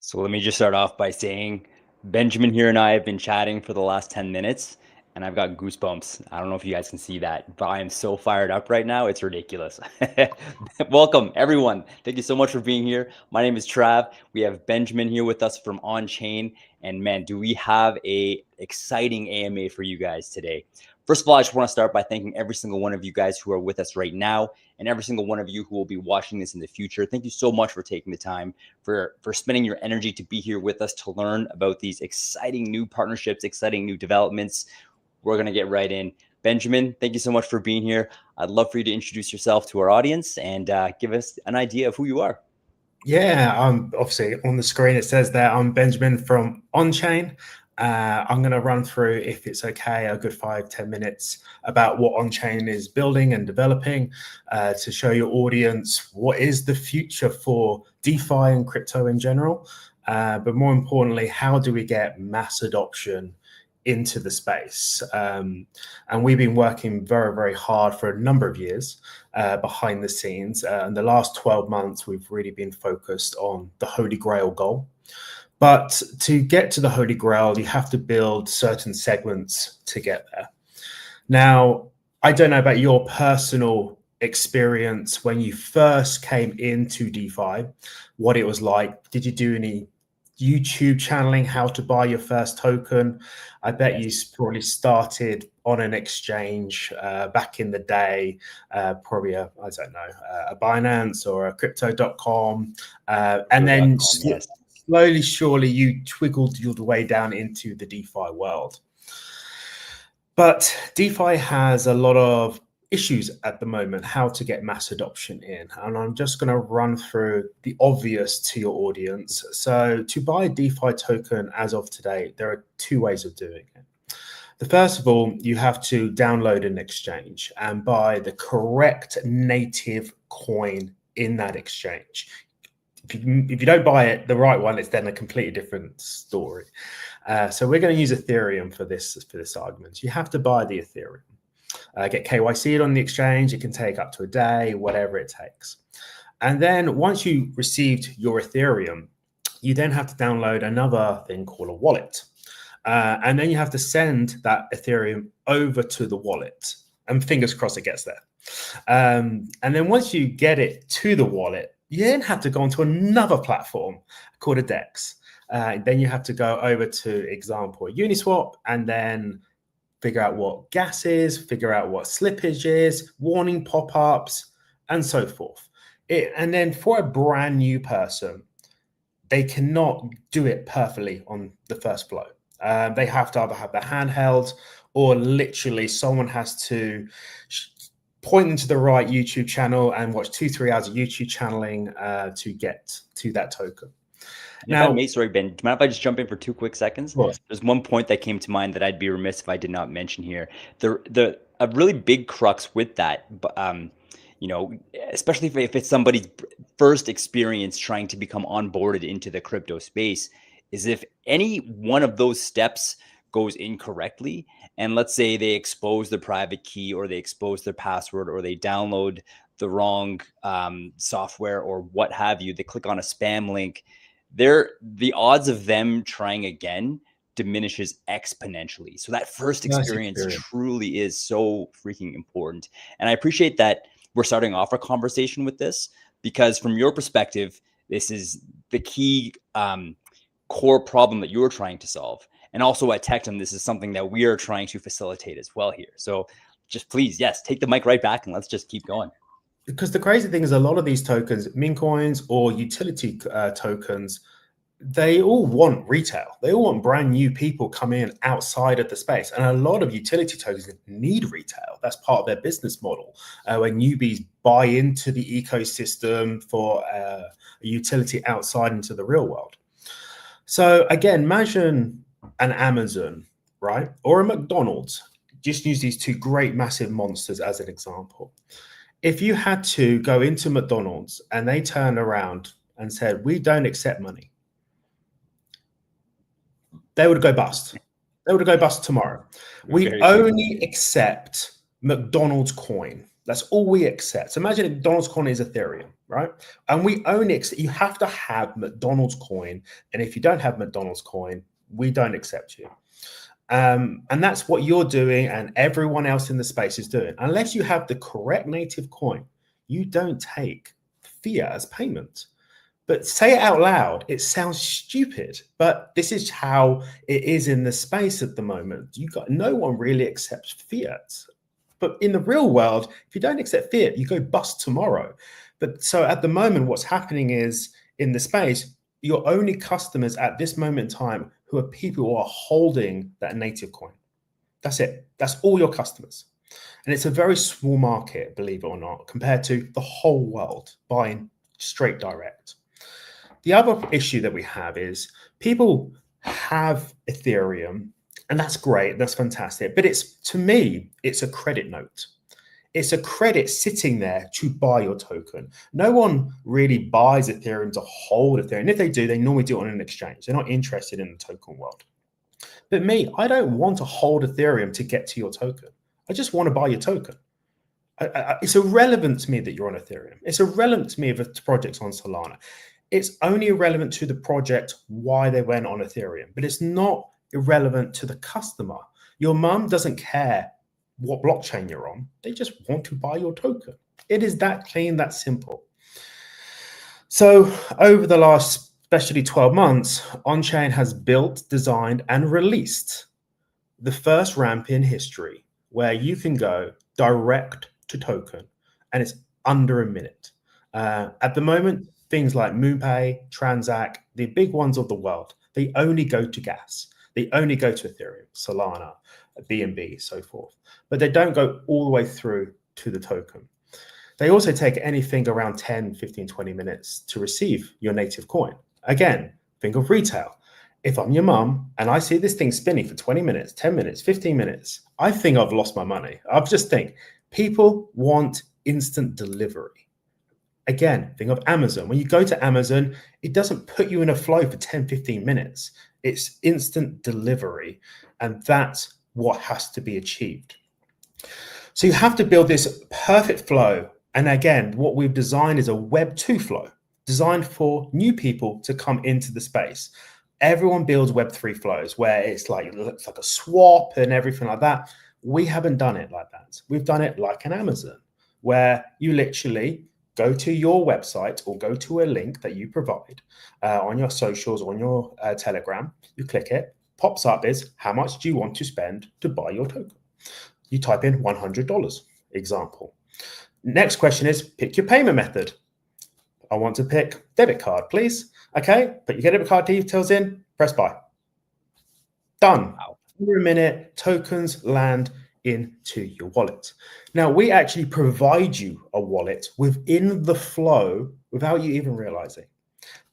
So let me just start off by saying Benjamin here and I have been chatting for the last 10 minutes and I've got goosebumps. I don't know if you guys can see that, but I am so fired up right now. It's ridiculous. Welcome, everyone. Thank you so much for being here. My name is Trav. We have Benjamin here with us from OnChain. And man, do we have a exciting AMA for you guys today. First of all, I just want to start by thanking every single one of you guys who are with us right now and every single one of you who will be watching this in the future. Thank you so much for taking the time, for spending your energy to be here with us to learn about these exciting new partnerships, exciting new developments. We're going to get right in. Benjamin, thank you so much for being here. I'd love for you to introduce yourself to our audience and give us an idea of who you are. Yeah, obviously on the screen it says there I'm Benjamin from OnChain. I'm going to run through, if it's okay, a good 5-10 minutes about what OnChain is building and developing to show your audience what is the future for DeFi and crypto in general. But more importantly, how do we get mass adoption into the space? And we've been working very, very hard for a number of years behind the scenes. In the last 12 months, we've really been focused on the Holy Grail goal. But to get to the Holy Grail, you have to build certain segments to get there. Now, I don't know about your personal experience when you first came into DeFi, what it was like. Did you do any YouTube channeling, how to buy your first token? I bet you probably started on an exchange back in the day, probably I don't know, a Binance or a crypto.com. And then slowly, surely you twiggled your way down into the DeFi world. But DeFi has a lot of issues at the moment, how to get mass adoption in. And I'm just going to run through the obvious to your audience. So to buy a DeFi token as of today, there are two ways of doing it. The first of all, you have to download an exchange and buy the correct native coin in that exchange. If you don't buy it, the right one, it's then a completely different story. So we're going to use Ethereum for this argument. You have to buy the Ethereum. Get KYC'd on the exchange. It can take up to a day, whatever it takes. And then once you received your Ethereum, you then have to download another thing called a wallet. And then you have to send that Ethereum over to the wallet. And fingers crossed it gets there. And then once you get it to the wallet, you then have to go onto another platform called a DEX. Then you have to go over to, example, Uniswap, and then figure out what gas is, figure out what slippage is, warning pop-ups, and so forth. And then for a brand new person, they cannot do it perfectly on the first flow. They have to either have their handheld or literally someone has to point into the right YouTube channel and watch 2-3 hours of YouTube channeling to get to that token. Now, sorry, Ben, do you mind if I just jump in for 2 quick seconds? There's one point that came to mind that I'd be remiss if I did not mention here. A really big crux with that, you know, especially if it's somebody's first experience trying to become onboarded into the crypto space, is if any one of those steps goes incorrectly, and let's say they expose their private key or they expose their password or they download the wrong software or what have you, they click on a spam link, the odds of them trying again diminishes exponentially. So that first experience truly is so freaking important. And I appreciate that we're starting off our conversation with this, because from your perspective, this is the key core problem that you're trying to solve. And also at Tectum, this is something that we are trying to facilitate as well here. So just please, yes, take the mic right back and let's just keep going. Because the crazy thing is a lot of these tokens, meme coins or utility tokens, they all want retail. They all want brand new people coming in outside of the space. And a lot of utility tokens need retail. That's part of their business model. When newbies buy into the ecosystem for a utility outside into the real world. So again, imagine an Amazon, right? Or a McDonald's. Just use these two great massive monsters as an example. If you had to go into McDonald's and they turned around and said, we don't accept money, they would go bust. They would go bust tomorrow. We only accept McDonald's coin. That's all we accept. So imagine McDonald's coin is Ethereum, right? And we only accept, you have to have McDonald's coin. And if you don't have McDonald's coin, we don't accept you. And that's what you're doing and everyone else in the space is doing. Unless you have the correct native coin, you don't take fiat as payment. But say it out loud, it sounds stupid, but this is how it is in the space at the moment. No one really accepts fiat. But in the real world, if you don't accept fiat, you go bust tomorrow. But so at the moment, what's happening is in the space, your only customers at this moment in time who are people who are holding that native coin. That's it. That's all your customers. And it's a very small market, believe it or not, compared to the whole world buying straight direct. The other issue that we have is people have Ethereum, and that's great. That's fantastic. But to me, it's a credit note. It's a credit sitting there to buy your token. No one really buys Ethereum to hold Ethereum. If they do, they normally do it on an exchange. They're not interested in the token world. But me, I don't want to hold Ethereum to get to your token. I just want to buy your token. It's irrelevant to me that you're on Ethereum. It's irrelevant to me if a project's on Solana. It's only irrelevant to the project why they went on Ethereum, but it's not irrelevant to the customer. Your mum doesn't care what blockchain you're on. They just want to buy your token. It is that clean, that simple. So over the last, especially 12 months, OnChain has built, designed, and released the first ramp in history where you can go direct to token, and it's under a minute. At the moment, things like MoonPay, Transact, the big ones of the world, they only go to gas. They only go to Ethereum, Solana, BNB, so forth. But they don't go all the way through to the token. They also take anything around 10, 15, 20 minutes to receive your native coin. Again, think of retail. If I'm your mum and I see this thing spinning for 20 minutes, 10 minutes, 15 minutes, I think I've lost my money. I just think people want instant delivery. Again, think of Amazon. When you go to Amazon, it doesn't put you in a flow for 10, 15 minutes. It's instant delivery. And that's what has to be achieved. So you have to build this perfect flow. And again, what we've designed is a Web 2 flow designed for new people to come into the space. Everyone builds Web 3 flows where it looks like a swap and everything like that. We haven't done it like that. We've done it like an Amazon, where you literally go to your website or go to a link that you provide on your socials, on your Telegram. You click it, pops up is how much do you want to spend to buy your token? You type in $100, example. Next question is pick your payment method. I want to pick debit card, please. Okay, put your debit card details in, press buy. Done. Wow. In a minute, tokens land into your wallet. Now, we actually provide you a wallet within the flow without you even realizing.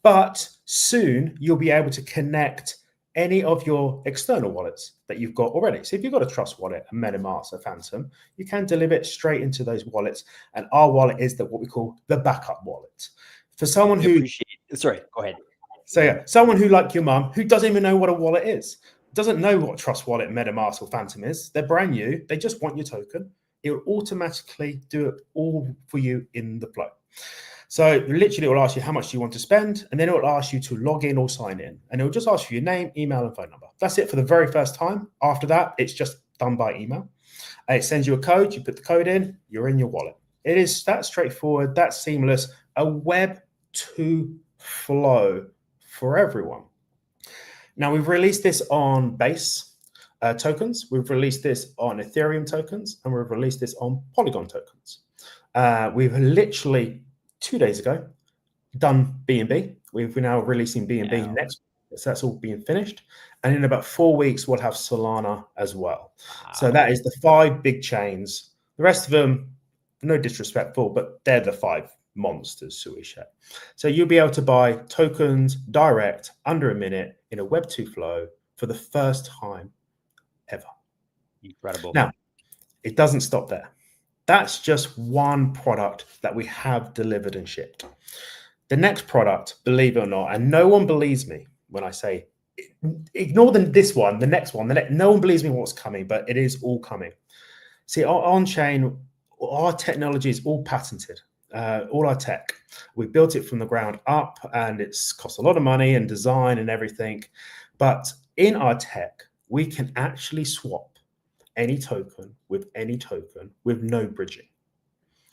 But soon you'll be able to connect any of your external wallets that you've got already. So if you've got a Trust wallet, a MetaMask, a Phantom, you can deliver it straight into those wallets. And our wallet is what we call the backup wallet. For someone who... Sorry, go ahead. So yeah, someone who, like your mum, who doesn't even know what a wallet is, doesn't know what Trust Wallet, MetaMask, or Phantom is. They're brand new. They just want your token. It will automatically do it all for you in the flow. So literally, it will ask you how much you want to spend, and then it will ask you to log in or sign in. And it will just ask for your name, email, and phone number. That's it for the very first time. After that, it's just done by email. It sends you a code. You put the code in. You're in your wallet. It is that straightforward, that seamless, a Web 2 flow for everyone. Now, we've released this on Base tokens. We've released this on Ethereum tokens, and we've released this on Polygon tokens. We've literally 2 days ago done BNB. We're now releasing BNB next. So that's all being finished. And in about 4 weeks, we'll have Solana as well. Wow. So that is the 5 big chains. The rest of them, no disrespectful, but they're the 5 monsters, so we share. So you'll be able to buy tokens direct under a minute in a Web 2 flow for the first time ever. Incredible. Now, it doesn't stop there. That's just one product that we have delivered and shipped. The next product, believe it or not, and no one believes me when I say, ignore this one, the next one, no one believes me what's coming, but it is all coming. See, OnChain, our technology is all patented. All our tech, we built it from the ground up, and it's cost a lot of money and design and everything. But in our tech, we can actually swap any token with no bridging.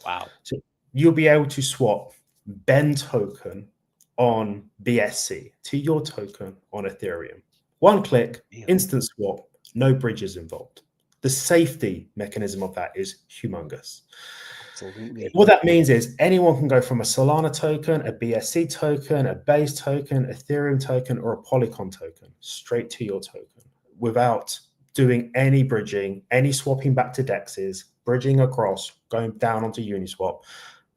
Wow. So you'll be able to swap Ben token on BSC to your token on Ethereum. One click, instant swap, no bridges involved. The safety mechanism of that is humongous. Absolutely. What that means is anyone can go from a Solana token, a BSC token, a Base token, Ethereum token, or a Polygon token straight to your token without doing any bridging, any swapping back to DEXs, bridging across, going down onto Uniswap.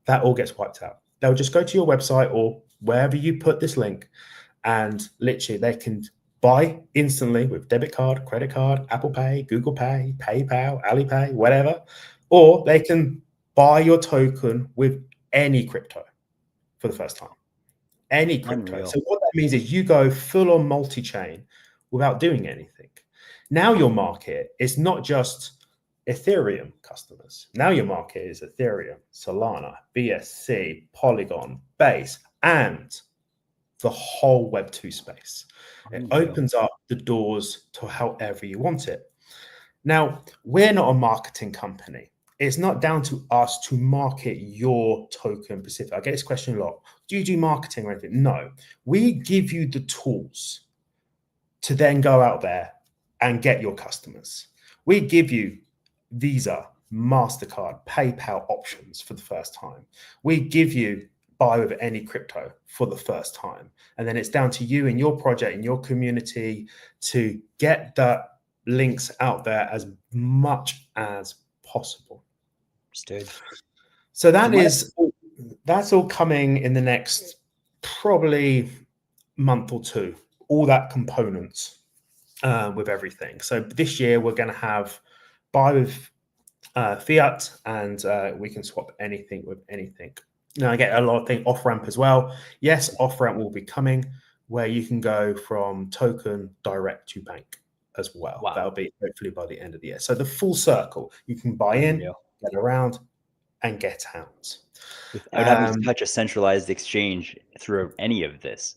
That all gets wiped out. They'll just go to your website or wherever you put this link, and literally they can buy instantly with debit card, credit card, Apple Pay, Google Pay, PayPal, Alipay, whatever, or they can buy your token with any crypto for the first time. Any crypto. Unreal. So what that means is you go full on multi-chain without doing anything. Now your market is not just Ethereum customers. Now your market is Ethereum, Solana, BSC, Polygon, Base, and the whole Web2 space. It opens up the doors to however you want it. Now, we're not a marketing company. It's not down to us to market your token specific. I get this question a lot. Do you do marketing or anything? No. We give you the tools to then go out there and get your customers. We give you Visa, MasterCard, PayPal options for the first time. We give you buy with any crypto for the first time. And then it's down to you and your project and your community to get the links out there as much as possible. Understood. So that's all coming in the next probably month or two, all that components with everything. So this year we're going to have buy with fiat, and we can swap anything with anything. Now I get a lot of things off ramp as well. Yes, off ramp will be coming where you can go from token direct to bank as well. Wow. That'll be hopefully by the end of the year. So the full circle, you can buy in, get around, and get out without having to touch a centralized exchange through any of this.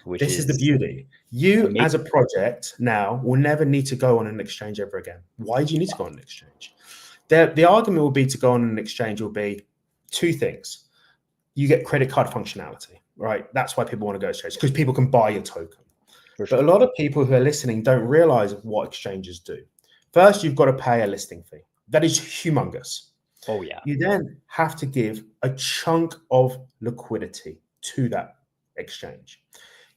This is the beauty. You as a project now will never need to go on an exchange ever again. Why do you need to go on an exchange? The argument will be to go on an exchange will be two things. You get credit card functionality, right? That's why people want to go exchange, because people can buy your token. Sure. But a lot of people who are listening don't realize what exchanges do. First, you've got to pay a listing fee. That is humongous. Oh, yeah. You then have to give a chunk of liquidity to that exchange.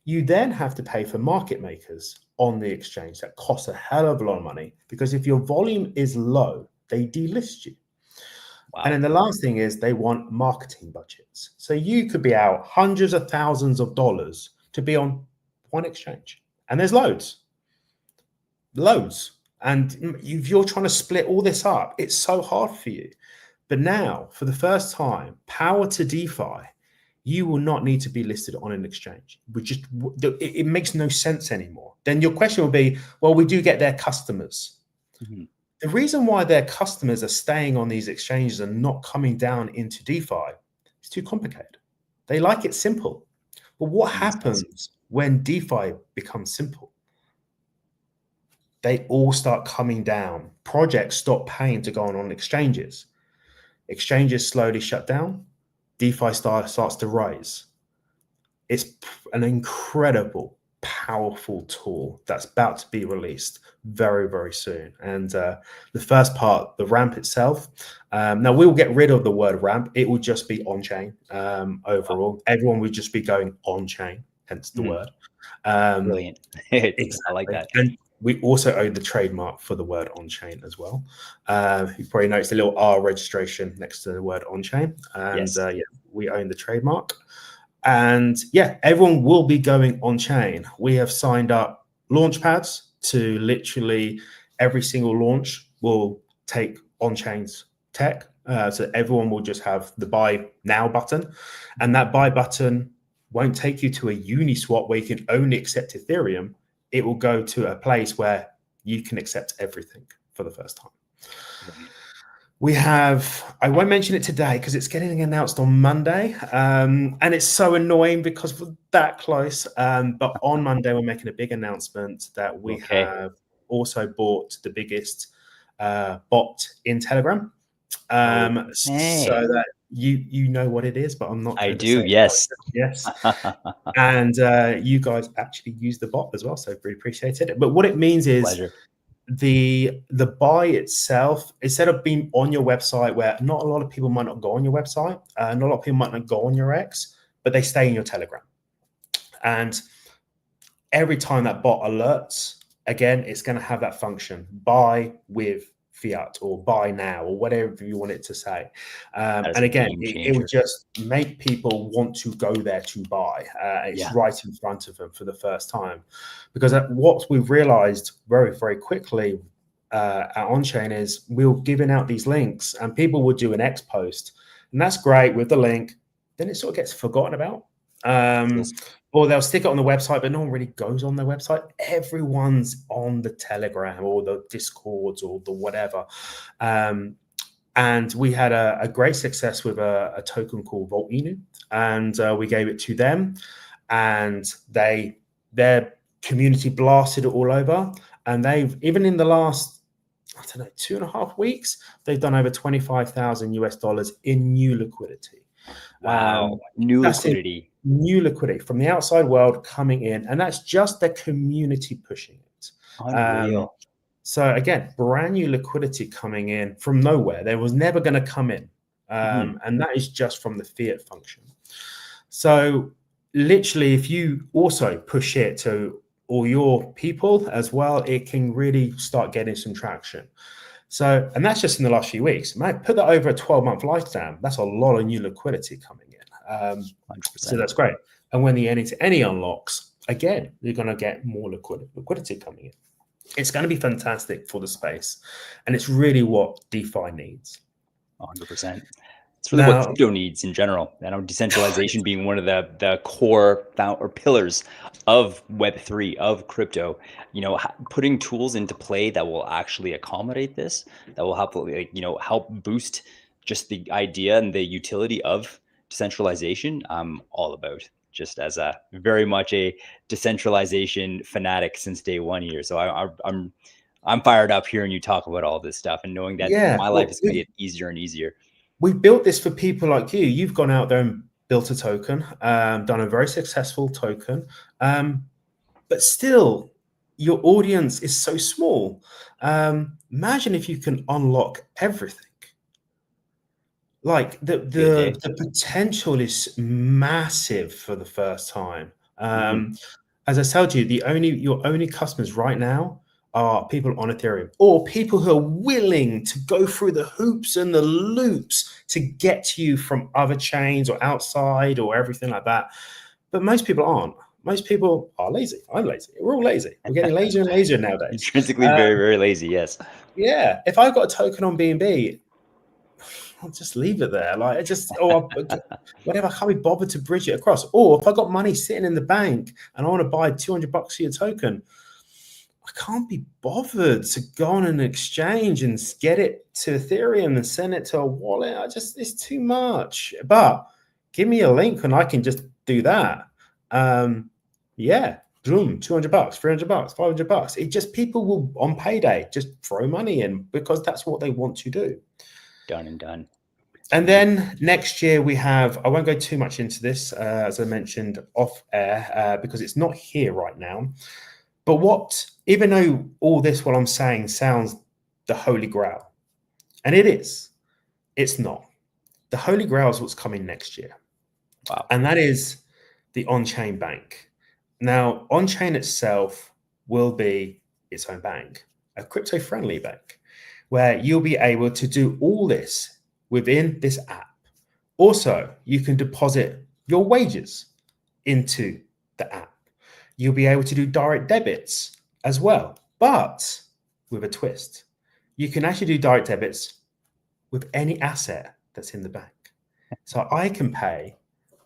You then have to pay for market makers on the exchange. That costs a hell of a lot of money, because if your volume is low, they delist you. Wow. And then the last thing is they want marketing budgets. So you could be out hundreds of thousands of dollars to be on one exchange. And there's loads. And if you're trying to split all this up, it's so hard for you. But now, for the first time, power to DeFi, you will not need to be listed on an exchange. It makes no sense anymore. Then your question will be, well, we do get their customers. Mm-hmm. The reason why their customers are staying on these exchanges and not coming down into DeFi is too complicated. They like it simple. But what happens when DeFi becomes simple? They all start coming down. Projects stop paying to go on exchanges. Exchanges slowly shut down. DeFi starts to rise. It's an incredible, powerful tool that's about to be released very, very soon. And the first part, the ramp itself, now we'll get rid of the word ramp. It will just be on-chain overall. Everyone will just be going on-chain, hence the word. Brilliant. Exactly. I like that. And we also own the trademark for the word on-chain as well. You probably noticed a little R registration next to the word on-chain. And we own the trademark. And everyone will be going on-chain. We have signed up launch pads to literally every single launch will take on-chain's tech. So everyone will just have the buy now button. And that buy button won't take you to a Uniswap where you can only accept Ethereum. It will go to a place where you can accept everything for the first time. I won't mention it today because it's getting announced on Monday. And it's so annoying because we're that close. But on Monday, we're making a big announcement that we Okay. have also bought the biggest bot in Telegram. So Okay. that you know what it is, but I'm not I going to say do. it. Yes. Yes. And you guys actually use the bot as well. So really appreciate it. But what it means is Pleasure. the buy itself, instead of being on your website, where not a lot of people might not go on your website, not a lot of people might not go on your X, but they stay in your Telegram. And every time that bot alerts, again, it's going to have that function: buy with fiat or buy now or whatever you want it to say. That is And a again, game it would changer. just make people want to go there to buy. It's Yeah. right in front of them for the first time. Because what we've realized very, very quickly at OnChain is we're giving out these links and people would do an X post. And that's great with the link. Then it sort of gets forgotten about. Yes. Or they'll stick it on the website, but no one really goes on their website. Everyone's on the Telegram or the Discords or the whatever. And we had a great success with a token called Vault Inu, and we gave it to them, and their community blasted it all over. And they've, even in the last, I don't know, 2.5 weeks, they've done over 25,000 US dollars in new liquidity. Wow. New That's it. liquidity. New liquidity from the outside world coming in, and that's just the community pushing it. Unreal. So again, brand new liquidity coming in from nowhere. There was never going to come in, and that is just from the fiat function. So literally, if you also push it to all your people as well, it can really start getting some traction. So, and that's just in the last few weeks. Mate, put that over a 12-month lifetime. That's a lot of new liquidity coming in. 100%. So that's great. And when the any-to-any unlocks, again, you're going to get more liquidity coming in. It's going to be fantastic for the space. And it's really what DeFi needs. 100%. It's really what crypto needs in general. I know decentralization being one of the core or pillars of Web3, of crypto. You know, putting tools into play that will actually accommodate this, that will help, like, you know, help boost just the idea and the utility of decentralization. I'm all about, just as a very much a decentralization fanatic since day one here. So I'm fired up hearing you talk about all this stuff and knowing that my life is going to get easier and easier. We built this for people like you. You've gone out there and built a token, done a very successful token, but still, your audience is so small. Imagine if you can unlock everything. Like the potential is massive for the first time. As I told you, your only customers right now are people on Ethereum, or people who are willing to go through the hoops and the loops to get to you from other chains or outside or everything like that. But most people aren't. Most people are lazy. I'm lazy. We're all lazy. We're getting lazier and lazier nowadays. Intrinsically very, very lazy, yes. Yeah. If I've got a token on BNB, I'll just leave it there. Like, whatever. I can't be bothered to bridge it across. Or if I got money sitting in the bank and I want to buy $200 for your token, I can't be bothered to go on an exchange and get it to Ethereum and send it to a wallet. It's too much. But give me a link and I can just do that. Yeah, boom, $200, $300, $500. It just, people will on payday just throw money in because that's what they want to do. Done and done. And then next year we have, I won't go too much into this, as I mentioned off air, because it's not here right now. But even though all this, what I'm saying sounds the Holy Grail, and it is, it's not. The Holy Grail is what's coming next year. Wow. And that is the on-chain bank. Now, on-chain itself will be its own bank, a crypto-friendly bank, where you'll be able to do all this within this app. Also, you can deposit your wages into the app. You'll be able to do direct debits as well, but with a twist. You can actually do direct debits with any asset that's in the bank. So I can pay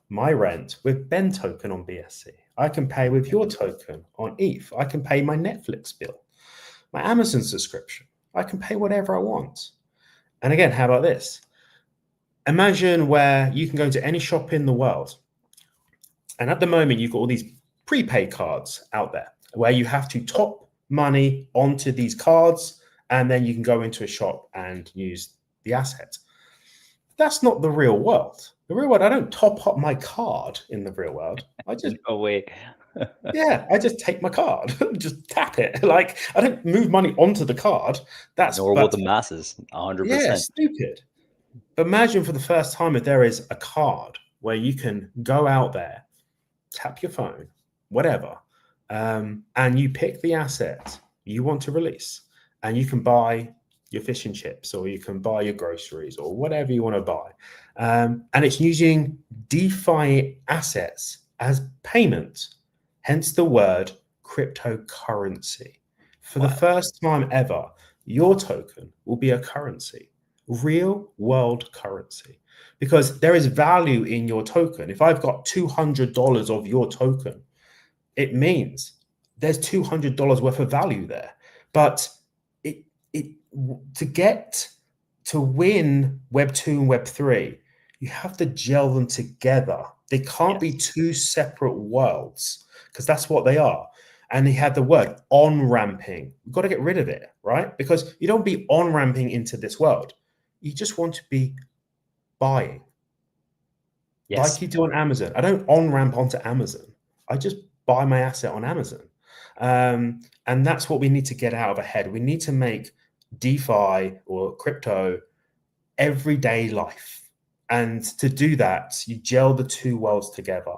my rent with Ben token on BSC. I can pay with your token on ETH. I can pay my Netflix bill, my Amazon subscription. I can pay whatever I want. And again, how about this? Imagine where you can go to any shop in the world. And at the moment, you've got all these prepaid cards out there where you have to top money onto these cards, and then you can go into a shop and use the asset. That's not the real world. The real world, I don't top up my card in the real world. I just No way. yeah, I just take my card, just tap it. Like I don't move money onto the card. That's Nor will but the masses. yeah, 100%. stupid. Imagine for the first time if there is a card where you can go out there, tap your phone, whatever, and you pick the asset you want to release, and you can buy your fish and chips, or you can buy your groceries, or whatever you want to buy, and it's using DeFi assets as payment. Hence the word cryptocurrency. For the Wow. first time ever, your token will be a currency, real world currency, because there is value in your token. If I've got $200 of your token, it means there's $200 worth of value there. But it to get to win Web 2 and Web 3, you have to gel them together. They can't be Yes. two separate worlds, because that's what they are. And he had the word on ramping. We've got to get rid of it, right? Because you don't be on ramping into this world. You just want to be buying like Yes. you do on Amazon. I don't on ramp onto Amazon. I just buy my asset on Amazon. And that's what we need to get out of our head. We need to make DeFi or crypto everyday life. And to do that, you gel the two worlds together.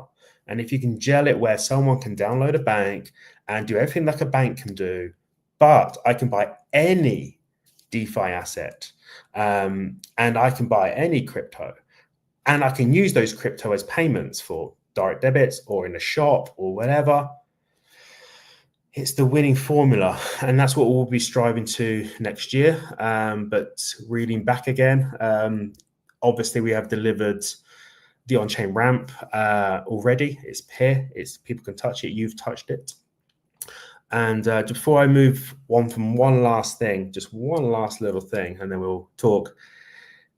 And if you can gel it where someone can download a bank and do everything like a bank can do, but I can buy any DeFi asset, and I can buy any crypto, and I can use those crypto as payments for direct debits or in a shop or whatever. It's the winning formula, and that's what we'll be striving to next year. But reading back again, obviously we have delivered the on-chain ramp already. It's here. It's people can touch it. You've touched it. And before I move on from one last thing, just one last little thing, and then we'll talk.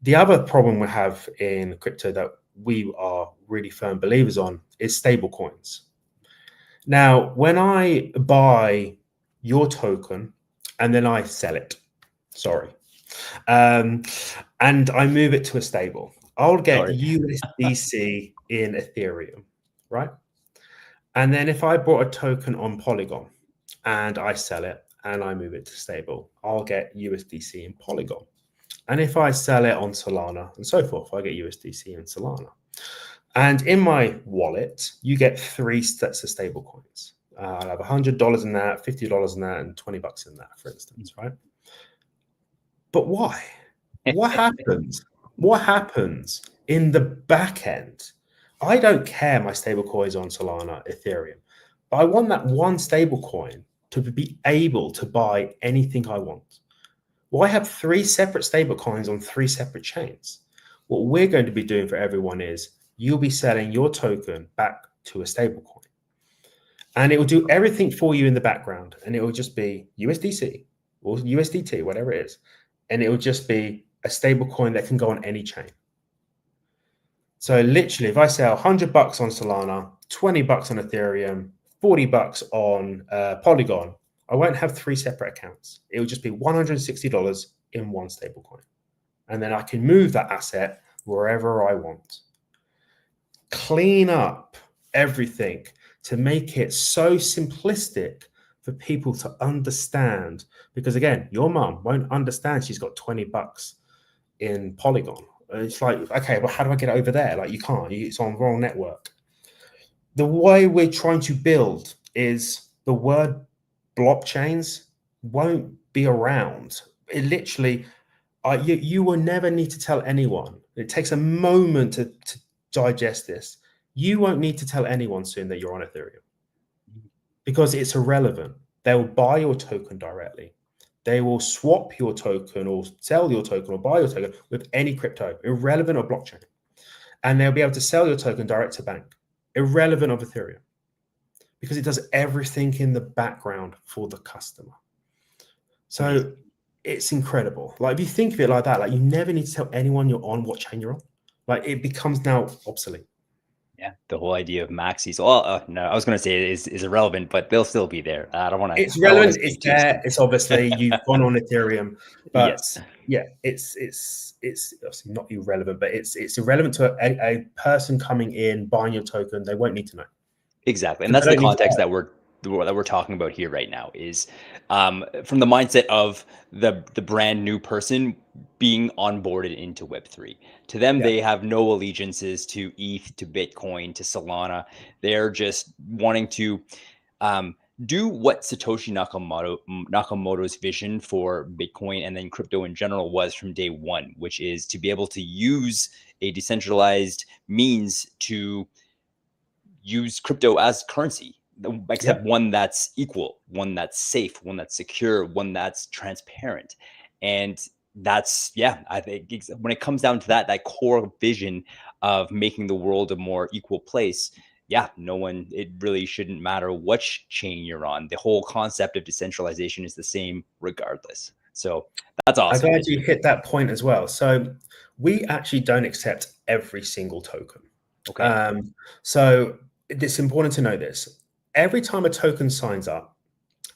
The other problem we have in crypto that we are really firm believers on is stable coins. Now, when I buy your token and then I sell it, and I move it to a stable, I'll get Sorry. USDC in Ethereum, right? And then if I bought a token on Polygon and I sell it and I move it to stable, I'll get USDC in Polygon. And if I sell it on Solana and so forth, I get USDC in Solana. And in my wallet, you get 3 sets of stable coins. I'll have $100 in that, $50 in that, and $20 in that, for instance, right? But why? What happens? What happens in the back end? I don't care my stable coins on Solana, Ethereum, but I want that one stable coin to be able to buy anything I want. Well, I have 3 separate stable coins on 3 separate chains. What we're going to be doing for everyone is you'll be selling your token back to a stable coin. And it will do everything for you in the background. And it will just be USDC or USDT, whatever it is. And it will just be a stable coin that can go on any chain. So literally, if I sell $100 on Solana, $20 on Ethereum, $40 on Polygon, I won't have 3 separate accounts. It will just be $160 in one stablecoin. And then I can move that asset wherever I want. Clean up everything to make it so simplistic for people to understand. Because again, your mum won't understand she's got $20 in Polygon. It's like, okay, well, how do I get it over there? Like, you can't. It's on the wrong network. The way we're trying to build is the word blockchains won't be around. It literally, you will never need to tell anyone. It takes a moment to digest this. You won't need to tell anyone soon that you're on Ethereum because it's irrelevant. They'll buy your token directly. They will swap your token or sell your token or buy your token with any crypto, irrelevant of blockchain. And they'll be able to sell your token direct to bank, irrelevant of Ethereum, because it does everything in the background for the customer. So it's incredible. Like if you think of it like that, like you never need to tell anyone you're on what chain you're on. Like it becomes now obsolete. Yeah, the whole idea of maxis. Well, no, I was going to say it is irrelevant, but they'll still be there. I don't want to. It's I don't want to relevant. It's speak too there. soon. It's obviously you've gone on Ethereum, but Yes, yeah, it's obviously not irrelevant, but it's irrelevant to a person coming in buying your token. They won't need to know exactly, and because that's they the don't need to context know. that we're talking about here right now. Is from the mindset of the brand new person being onboarded into Web3. To them, Yeah, they have no allegiances to ETH, to Bitcoin, to Solana. They're just wanting to um, do what Satoshi Nakamoto's vision for Bitcoin and then crypto in general was from day one, which is to be able to use a decentralized means to use crypto as currency, yeah. except one that's equal, one that's safe, one that's secure, one that's transparent. And that's, yeah, I think when it comes down to that core vision of making the world a more equal place, yeah, it really shouldn't matter which chain you're on. The whole concept of decentralization is the same regardless. So that's I'm awesome to glad you hear. hit that point as well. So we actually don't accept every single token. Okay. Um, so it's important to know this. Every time a token signs up,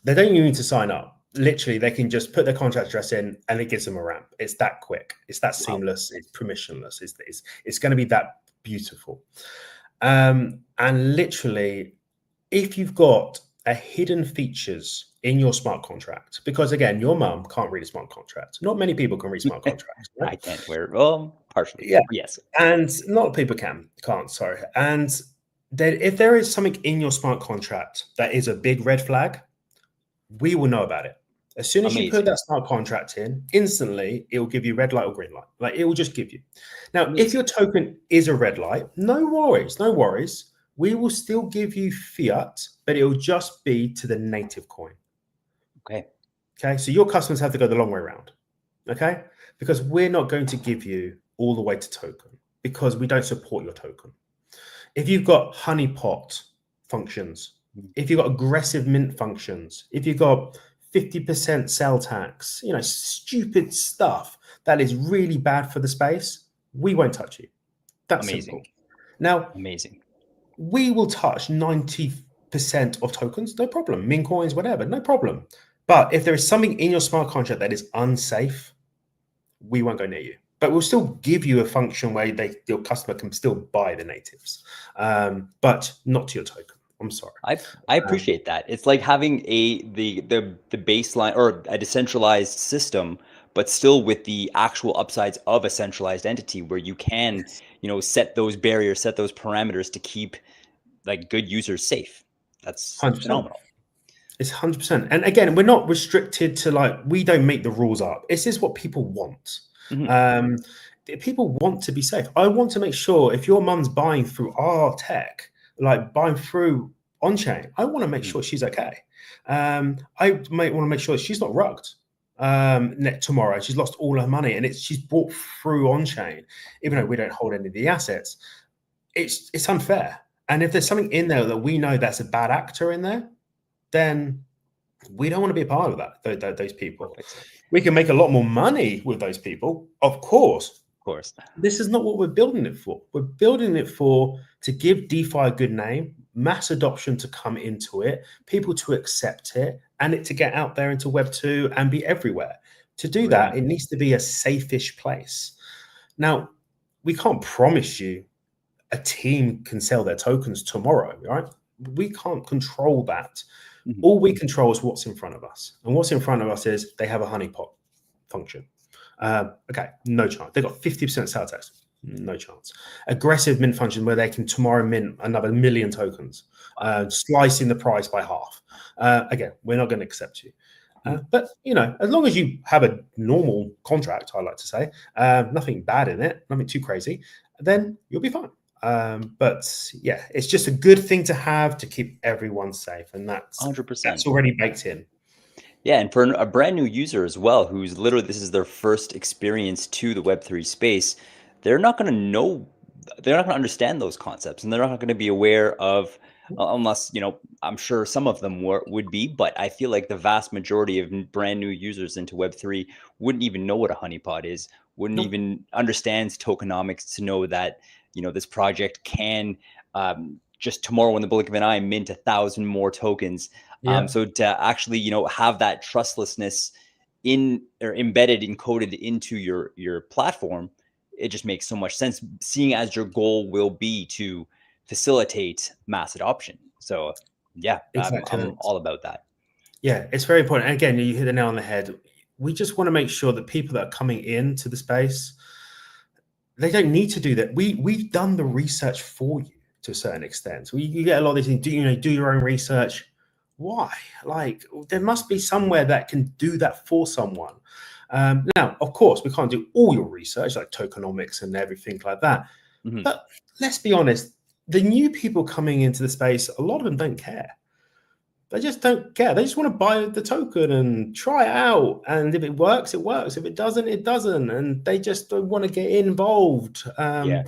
they don't even need to sign up. Literally, they can just put their contract address in and it gives them a ramp. It's that quick. It's that Wow. seamless. It's permissionless. It's going to be that beautiful. And literally, if you've got a hidden features in your smart contract, because again, your mum can't read a smart contract. Not many people can read smart contracts, right? I can't wear, well, partially. Yeah, Yes. and a lot of people can't. Sorry, and then if there is something in your smart contract that is a big red flag, we will know about it. As soon as you put Amazing. that smart contract in, instantly it will give you red light or green light. Like it will just give you. Now, if your Amazing. token is a red light, no worries, no worries. We will still give you fiat, but it will just be to the native coin. Okay. Okay, so your customers have to go the long way around. Okay, because we're not going to give you all the way to token because we don't support your token. If you've got honeypot functions, if you've got aggressive mint functions, if you've got 50% sell tax, stupid stuff that is really bad for the space, we won't touch you. That's Amazing. simple. Now, Amazing. we will touch 90% of tokens, no problem. Mint coins, whatever, no problem. But if there is something in your smart contract that is unsafe, we won't go near you. But we'll still give you a function where your customer can still buy the natives, but not to your token. I'm sorry. I appreciate that. It's like having the baseline or a decentralized system, but still with the actual upsides of a centralized entity where you can, Yes, set those barriers, set those parameters to keep like good users safe. That's 100%. phenomenal. It's 100%. And again, we're not restricted to we don't make the rules up. It's just what people want. Mhm. Um, People want to be safe. I want to make sure if your mum's buying through our tech, like buying through OnChain, I want to make Mhm. sure she's okay. I might want to make sure she's not rugged tomorrow. She's lost all her money and she's bought through OnChain, even though Mhm. we don't hold any of the assets. It's unfair. And if there's something in there that we know that's a bad actor in there, then we don't want to be a part of that. Those people. Perfect. We can make a lot more money with those people, of course. Of course. This is not what we're building it for. We're building it for to give DeFi a good name, mass adoption to come into it, people to accept it, and it to get out there into Web 2 and be everywhere. To do that, Brilliant. it needs to be a safe-ish place. Now, we can't promise you a team can sell their tokens tomorrow, right? We can't control that. Mhm. All we control is what's in front of us. And what's in front of us is they have a honeypot function. Okay, no chance. They've got 50% sell tax. No chance. Aggressive mint function where they can tomorrow mint another 1 million tokens, slicing the price by half. Again, we're not going to accept you. Mhm. But as long as you have a normal contract, I like to say, nothing bad in it, nothing too crazy, then you'll be fine. But yeah, it's just a good thing to have to keep everyone safe, and that's 100%. already baked in. Yeah, and for a brand new user as well, who's literally this is their first experience to the Web3 space, they're not going to know, they're not going to understand those concepts, and they're not going to be aware of. unless, I'm sure some of them would be, but I feel like the vast majority of brand new users into Web3 wouldn't even know what a honeypot is, wouldn't Nope. even understand tokenomics to know that, this project can just tomorrow in the blink of an eye mint 1,000 more tokens. Yeah, So to actually, have that trustlessness in or embedded, encoded into your platform, it just makes so much sense, seeing as your goal will be to facilitate mass adoption. So yeah, exactly. I'm all about that. Yeah, it's very important. And again, you hit the nail on the head. We just want to make sure that people that are coming into the space, they don't need to do that. We've done the research for you to a certain extent. You get a lot of these things. Do your own research. Why? Like, there must be somewhere that can do that for someone. Now, of course, we can't do all your research, like tokenomics and everything like that. Mhm. But let's be honest, the new people coming into the space, a lot of them don't care. They just don't care. They just want to buy the token and try it out. And if it works, it works. If it doesn't, it doesn't. And they just don't want to get involved. Yeah.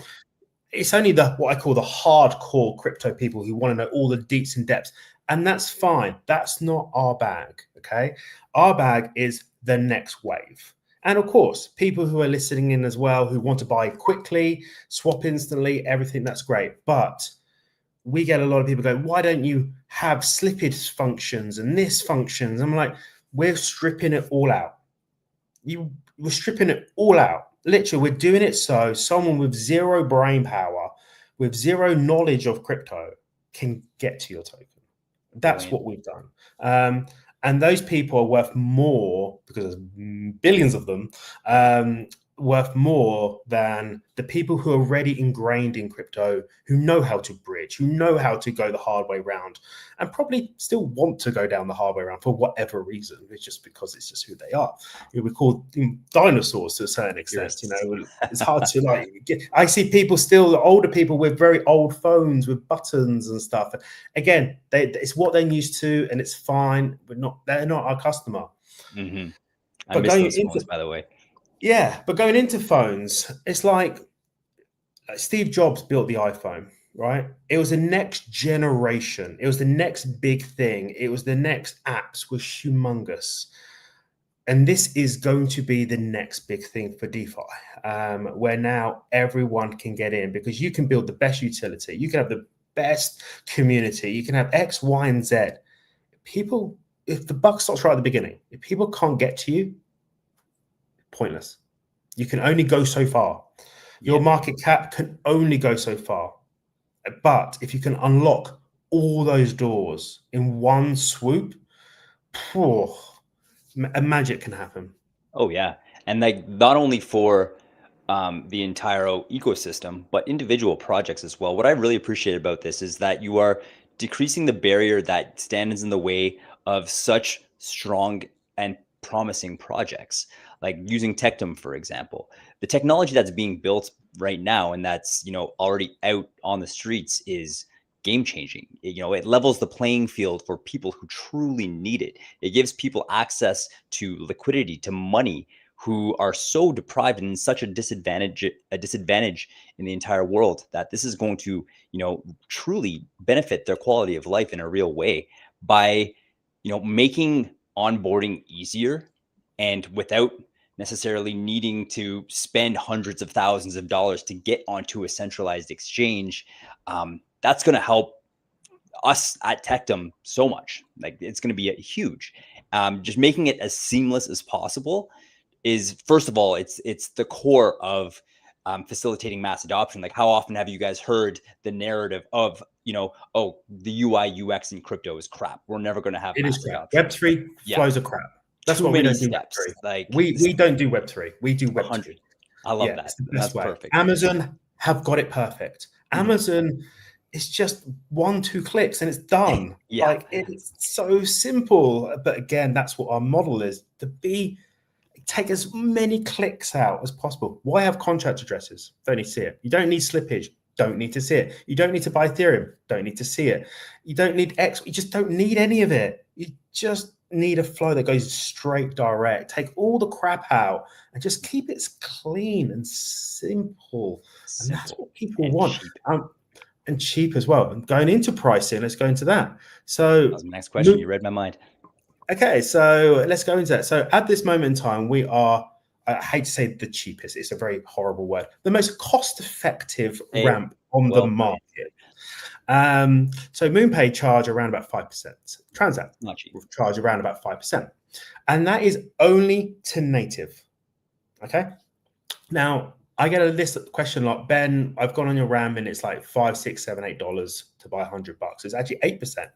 It's only what I call the hardcore crypto people who want to know all the deets and depths. And that's fine. That's not our bag. Okay. Our bag is the next wave. And of course, people who are listening in as well, who want to buy quickly, swap instantly, everything, that's great. But we get a lot of people go, why don't you have slippage functions and this functions? I'm like, we're stripping it all out. We're stripping it all out. Literally, we're doing it so someone with zero brain power, with zero knowledge of crypto, can get to your token. That's Brilliant. what we've done. And those people are worth more, because there's billions of them, worth more than the people who are already ingrained in crypto, who know how to bridge, who know how to go the hard way round, and probably still want to go down the hard way round for whatever reason. It's just because it's just who they are. We call dinosaurs to a certain extent. It's hard to I see people still, older people with very old phones with buttons and stuff. Again, it's what they're used to, and it's fine. They're not our customer. Mm-hmm. I But miss going those into phones, by the way. but going into phones, it's like Steve Jobs built the iPhone, right? It was the next generation. It was the next big thing. It was the next apps were humongous. And this is going to be the next big thing for DeFi, where now everyone can get in, because you can build the best utility. You can have the best community. You can have X, Y, and Z. People, if the buck stops right at the beginning, if people can't get to you, pointless. You can only go so far. Your Yeah. market cap can only go so far. But if you can unlock all those doors in one swoop, a magic can happen. Oh yeah. And like, not only for the entire ecosystem, but individual projects as well. What I really appreciate about this is that you are decreasing the barrier that stands in the way of such strong and promising projects, like using Tectum, for example. The technology that's being built right now and that's, already out on the streets is game changing. It levels the playing field for people who truly need it. It gives people access to liquidity, to money, who are so deprived and in such a disadvantage in the entire world, that this is going to, truly benefit their quality of life in a real way by, making onboarding easier, and without necessarily needing to spend hundreds of thousands of dollars to get onto a centralized exchange. That's going to help us at Tectum so much. Like, it's going to be huge. Just making it as seamless as possible is, first of all, it's the core of facilitating mass adoption. Like, how often have you guys heard the narrative of, oh, the UI UX in crypto is crap, we're never going to have It is mass crap. adoption? Web3 Yeah, flows are crap. That's too why we many don't do steps. Web3. Like, We don't do Web3. We do Web2. 100. I love Yeah, that. it's the best That's way. perfect. Amazon have got it perfect. Mhm. Amazon is just 1-2 clicks and it's done. Yeah. Like, it's so simple. But again, that's what our model is, to take as many clicks out as possible. Why have contract addresses? Don't need to see it. You don't need slippage. Don't need to see it. You don't need to buy Ethereum. Don't need to see it. You don't need X. You just don't need any of it. You just need a flow that goes straight direct. Take all the crap out and just keep it clean and simple. And that's Simple what people and want. cheap. and cheap as well. And going into pricing, let's go into that. So that was my next question. You read my mind. Okay, so let's go into that. So at this moment in time, we are, I hate to say the cheapest, it's a very horrible word, the most cost-effective ramp on the market. So MoonPay charge around about 5%. Transact will charge around about 5%. And that is only to native. Okay. Now, I get a list question like, Ben, I've gone on your RAM and it's like $5, $6, $7, $8 to buy $100. It's actually 8%.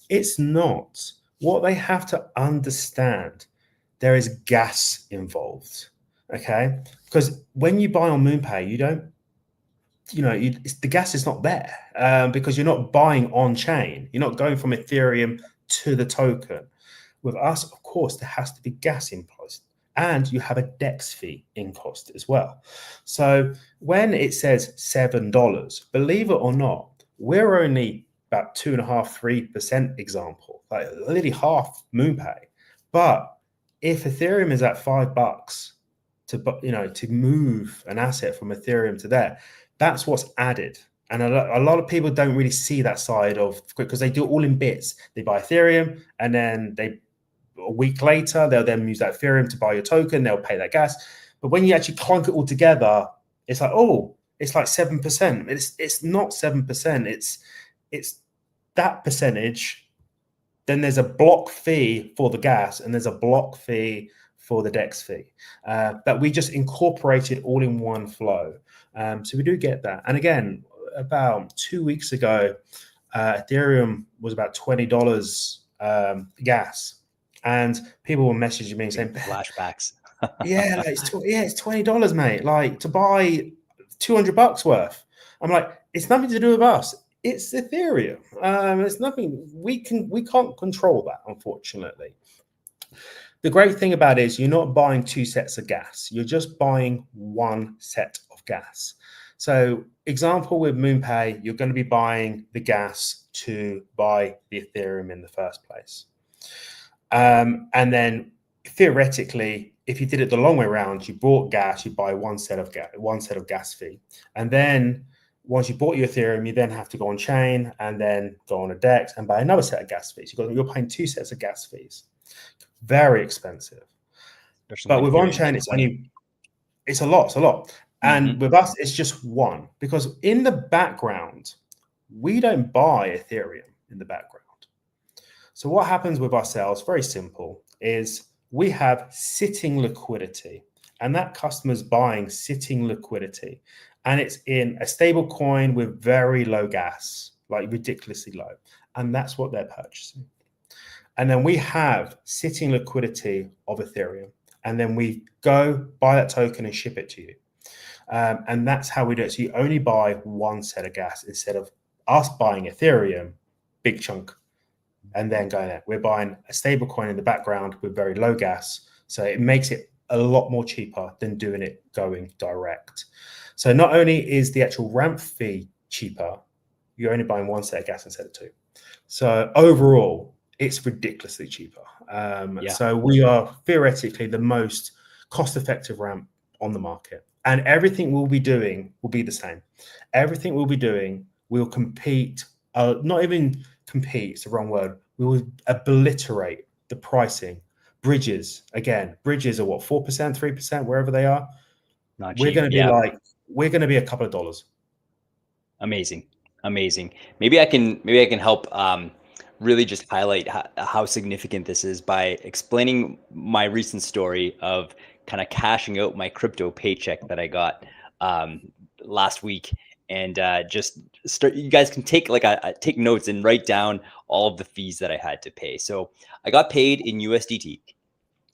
It's not. What they have to understand, there is gas involved, okay? Because when you buy on MoonPay, you don't, the gas is not there because you're not buying on chain. You're not going from Ethereum to the token. With us, of course, there has to be gas imposed, and you have a DEX fee in cost as well. So when it says $7, believe it or not, we're only about 2.5%, 3% example, like literally half MoonPay. But if Ethereum is at $5 to move an asset from Ethereum to there, that's what's added. And a lot of people don't really see that side of, because they do it all in bits. They buy Ethereum and then a week later, they'll then use that Ethereum to buy your token. They'll pay that gas. But when you actually clunk it all together, it's like, oh, it's like 7%. It's not 7%. It's that percentage. Then there's a block fee for the gas, and there's a block fee for the DEX fee that we just incorporated all in one flow. So we do get that. And again, about 2 weeks ago, Ethereum was about $20 gas. And people were messaging me saying, flashbacks. Yeah, it's $20, mate. Like, to buy $200 worth. I'm like, it's nothing to do with us. It's Ethereum. It's nothing. We can't control that, unfortunately. The great thing about it is you're not buying two sets of gas. You're just buying one set of gas. So, example with MoonPay, you're going to be buying the gas to buy the Ethereum in the first place. And then theoretically, if you did it the long way around, you bought gas, you buy one set of gas fee. And then once you bought your Ethereum, you then have to go on chain and then go on a DEX and buy another set of gas fees. You're paying two sets of gas fees. Very expensive. But with OnChain, it's a lot. And with us, it's just one, because in the background, we don't buy Ethereum in the background. So what happens with ourselves, very simple, is we have sitting liquidity, and that customer's buying sitting liquidity, and it's in a stable coin with very low gas, like ridiculously low. And that's what they're purchasing. And then we have sitting liquidity of Ethereum, and then we go buy that token and ship it to you. And that's how we do it. So you only buy one set of gas instead of us buying Ethereum, big chunk, and then going there. We're buying a stable coin in the background with very low gas. So it makes it a lot more cheaper than doing it going direct. So not only is the actual ramp fee cheaper, you're only buying one set of gas instead of two. So overall, it's ridiculously cheaper. So we are theoretically the most cost-effective ramp on the market. And everything we'll be doing will be the same. Everything we'll be doing will compete, not even compete, it's the wrong word. We will obliterate the pricing. Bridges are what, 4%, 3%, wherever they are. We're going to be a couple of dollars. Amazing. Maybe I can help really just highlight how significant this is by explaining my recent story of kind of cashing out my crypto paycheck that I got last week. And just start. You guys can take take notes and write down all of the fees that I had to pay. So I got paid in USDT.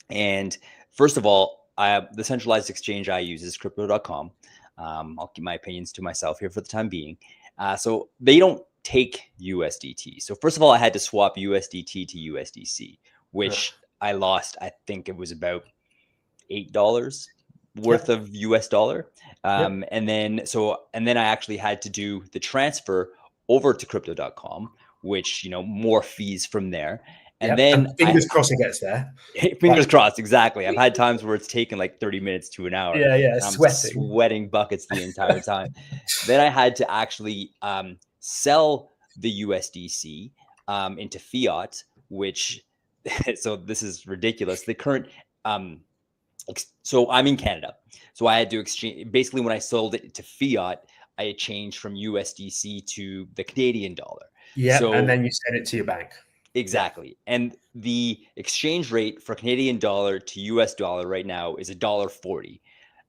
And first of all, the centralized exchange I use is crypto.com. I'll keep my opinions to myself here for the time being. So they don't take USDT. So first of all, I had to swap USDT to USDC, which I lost. I think it was about $8 worth of US dollar. And then I actually had to do the transfer over to crypto.com, which, more fees from there. And then fingers crossed it gets there. Fingers crossed. Exactly. I've had times where it's taken like 30 minutes to an hour. Yeah. I'm sweating buckets the entire time. Then I had to actually sell the USDC into fiat, which so this is ridiculous. The current so I'm in Canada, so I had to exchange. Basically, when I sold it to fiat, I had changed from USDC to the Canadian dollar. Yeah, and So then you send it to your bank. exactly, and the exchange rate for Canadian dollar to US dollar right now is $1.40.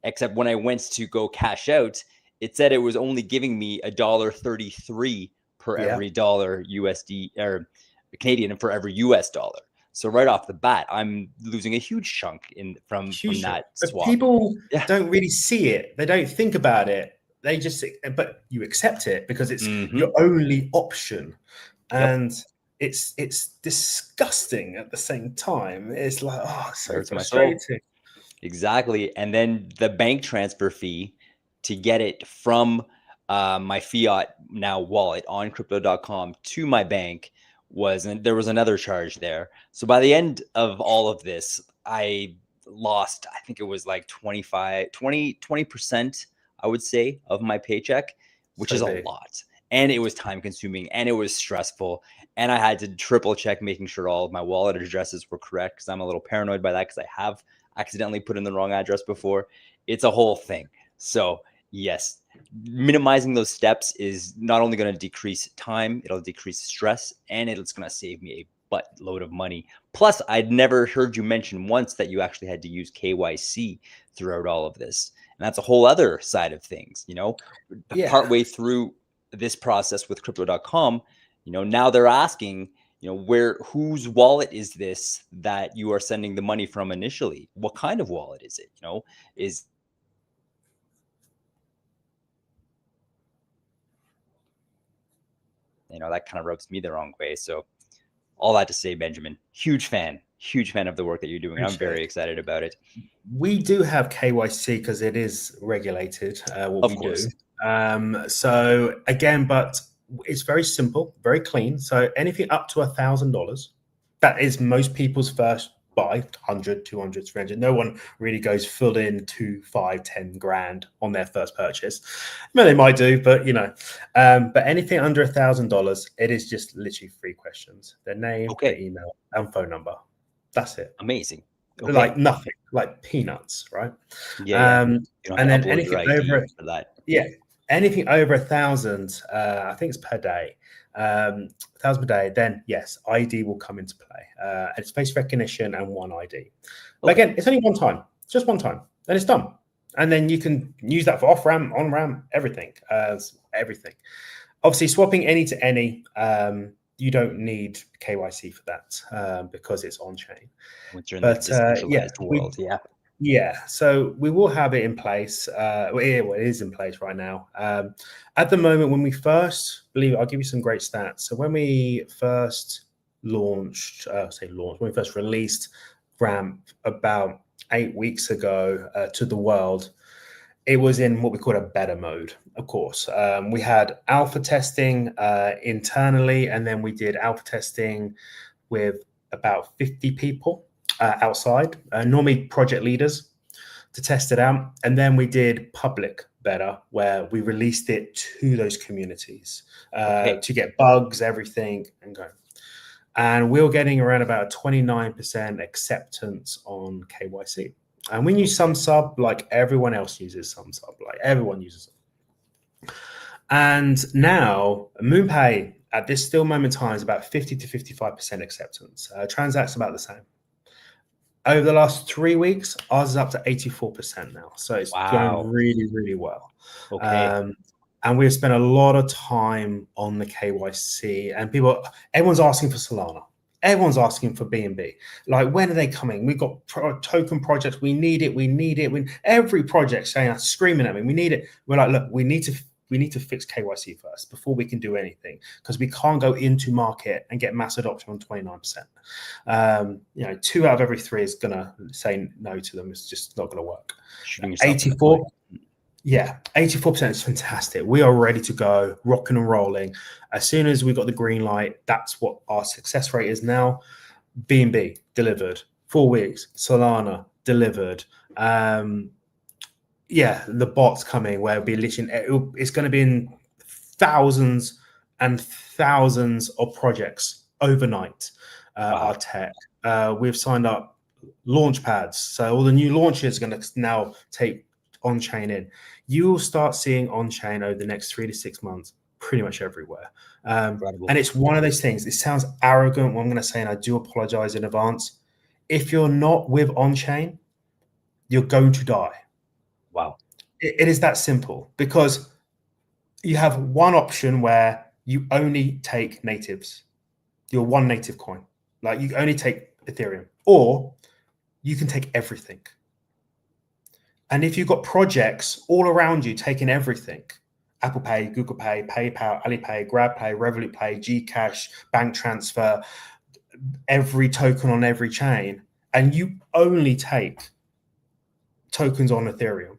Except when I went to go cash out, it said it was only giving me $1.33 per Yeah. every dollar USD or Canadian for every US dollar. So right off the bat, I'm losing a huge chunk from that But swap. people Yeah. don't really see it. They don't think about it. They just, but you accept it because it's your only option, and it's disgusting at the same time. It's like, oh, it's so Hurts my soul. frustrating. Exactly. And then the bank transfer fee to get it from my fiat now wallet on crypto.com to my bank and there was another charge there. So by the end of all of this, I lost, I think it was like 20%, I would say, of my paycheck, which So is a big. lot. And it was time consuming and it was stressful. And I had to triple check making sure all of my wallet addresses were correct because I'm a little paranoid by that because I have accidentally put in the wrong address before. It's a whole thing. So yes, minimizing those steps is not only going to decrease time, it'll decrease stress, and it's going to save me a buttload of money. Plus, I'd never heard you mention once that you actually had to use KYC throughout all of this. And that's a whole other side of things, partway through this process with crypto.com, now they're asking, whose wallet is this that you are sending the money from initially? What kind of wallet is it? Is that kind of rubs me the wrong way. So all that to say, Benjamin, huge fan of the work that you're doing. I'm very excited about it. We do have KYC because it is regulated, what we do. So again, but it's very simple, very clean. So anything up to $1,000, that is most people's first buy, 100, 200, 300. No one really goes full in 2, 5, 10 grand on their first purchase. Well, they might do, but but anything under $1,000, it is just literally 3 questions: their name, their email, and phone number. That's it. Amazing. Like nothing, like peanuts, right? Yeah. You don't and have then to upload your ID for that. Yeah, anything over 1,000, I think it's per day. 1,000 per day, then yes, ID will come into play. It's face recognition and one ID. But again, it's only one time, just one time, then it's done. And then you can use that for off ramp, on ramp, everything, everything. Obviously, swapping any to any, you don't need KYC for that because it's on chain. Once you're in the decentralized world, yeah, so we will have it in place. It is in place right now. At the moment, when we first, I'll give you some great stats. So when we first launched, when we first released Ramp about 8 weeks ago to the world, it was in what we call a beta mode, of course. We had alpha testing internally, and then we did alpha testing with about 50 people outside, normally project leaders, to test it out. And then we did public beta, where we released it to those communities to get bugs, everything, and go. And we were getting around about 29% acceptance on KYC. And we use SumSub like everyone else uses SumSub, like everyone uses it. And now MoonPay at this still moment in time is about 50 to 55% acceptance. Transact's about the same. Over the last 3 weeks, ours is up to 84% now. So it's going really, really well. And we've spent a lot of time on the KYC, and everyone's asking for Solana. Everyone's asking for BNB. Like, when are they coming? We've got token projects. We need it. We need it. Every project saying, screaming at me, we need it. We're like, look, we need to fix KYC first before we can do anything, because we can't go into market and get mass adoption on 29%. 2 out of every 3 is going to say no to them. It's just not going to work. 84. Yeah, 84% is fantastic. We are ready to go, rocking and rolling. As soon as we got the green light, that's what our success rate is now. BNB delivered. 4 weeks. Solana delivered. The bot's coming, where it'll be literally, it's going to be in thousands and thousands of projects overnight. Our tech. We've signed up launch pads, so all the new launches are going to now take OnChain in. You will start seeing OnChain over the next 3 to 6 months, pretty much everywhere. And it's one of those things. It sounds arrogant what I'm going to say, and I do apologize in advance. If you're not with OnChain, you're going to die. Wow. It is that simple, because you have one option where you only take natives. You're one native coin. Like, you only take Ethereum, or you can take everything. And if you've got projects all around you taking everything, Apple Pay, Google Pay, PayPal, Alipay, GrabPay, Revolut Pay, Gcash, bank transfer, every token on every chain, and you only take tokens on Ethereum,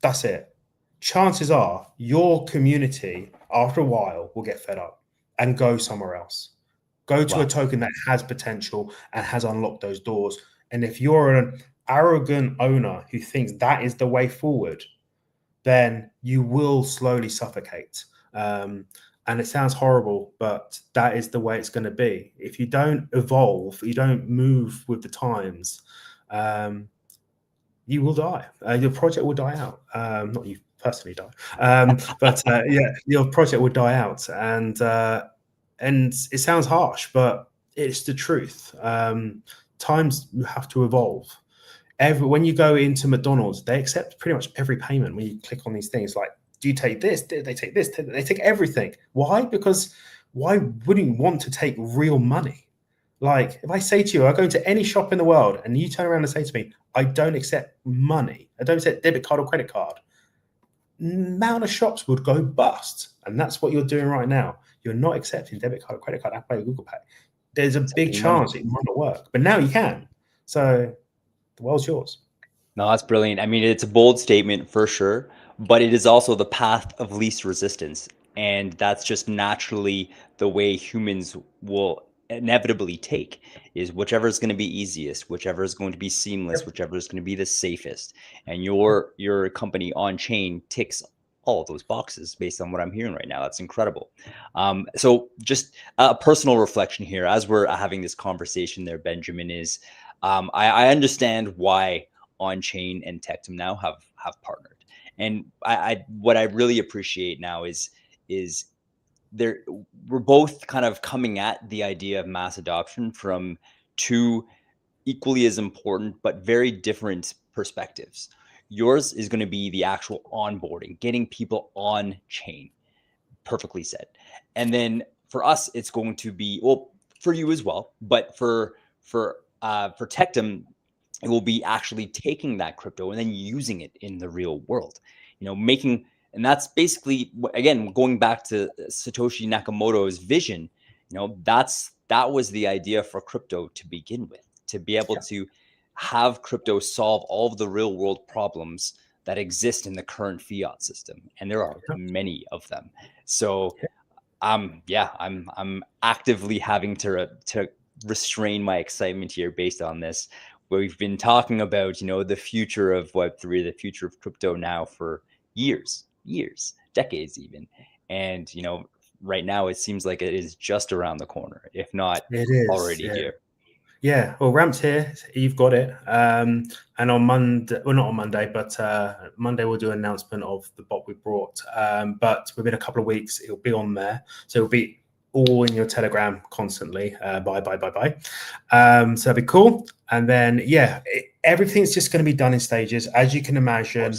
that's it. Chances are your community, after a while, will get fed up and go somewhere else. Go to a token that has potential and has unlocked those doors. And if you're an arrogant owner who thinks that is the way forward, then you will slowly suffocate. And it sounds horrible, but that is the way it's going to be. If you don't evolve, you don't move with the times, you will die. Your project will die out. Not you personally die, but yeah, your project will die out. And it sounds harsh, but it's the truth. Times have to evolve. When you go into McDonald's, they accept pretty much every payment when you click on these things. Like, do you take this? They take this. They take everything. Why? Because why wouldn't you want to take real money? Like, if I say to you, I go into any shop in the world and you turn around and say to me, I don't accept money, I don't accept debit card or credit card, amount of shops would go bust. And that's what you're doing right now. You're not accepting debit card or credit card, Apple Pay, Google Pay. There's a big chance it might not work, but now you can. So the world's yours. No, that's brilliant. I mean, it's a bold statement for sure, but it is also the path of least resistance. And that's just naturally the way humans will inevitably take, is whichever is going to be easiest, whichever is going to be seamless, whichever is going to be the safest. And your company OnChain ticks all of those boxes based on what I'm hearing right now. That's incredible. So just a personal reflection here as we're having this conversation there, Benjamin, is I understand why OnChain and Tectum now have partnered. And what I really appreciate now is we're both kind of coming at the idea of mass adoption from two equally as important but very different perspectives. Yours is going to be the actual onboarding, getting people on chain. Perfectly said. And then for us, it's going to be, well, for you as well, but for Tectum, it will be actually taking that crypto and then using it in the real world, and that's basically, again, going back to Satoshi Nakamoto's vision, that was the idea for crypto to begin with, to be able to have crypto solve all of the real world problems that exist in the current fiat system. And there are many of them. So I'm actively having to restrain my excitement here based on this. We've been talking about, the future of Web3, the future of crypto now for years, decades even. And, right now it seems like it is just around the corner, if not already here. Yeah, well, Ramp's here. You've got it. And on Monday, well, not on Monday, but Monday we'll do an announcement of the bot we brought. But within a couple of weeks, it'll be on there. So it'll be all in your Telegram constantly. Bye. So that'd be cool. And then, everything's just going to be done in stages. As you can imagine,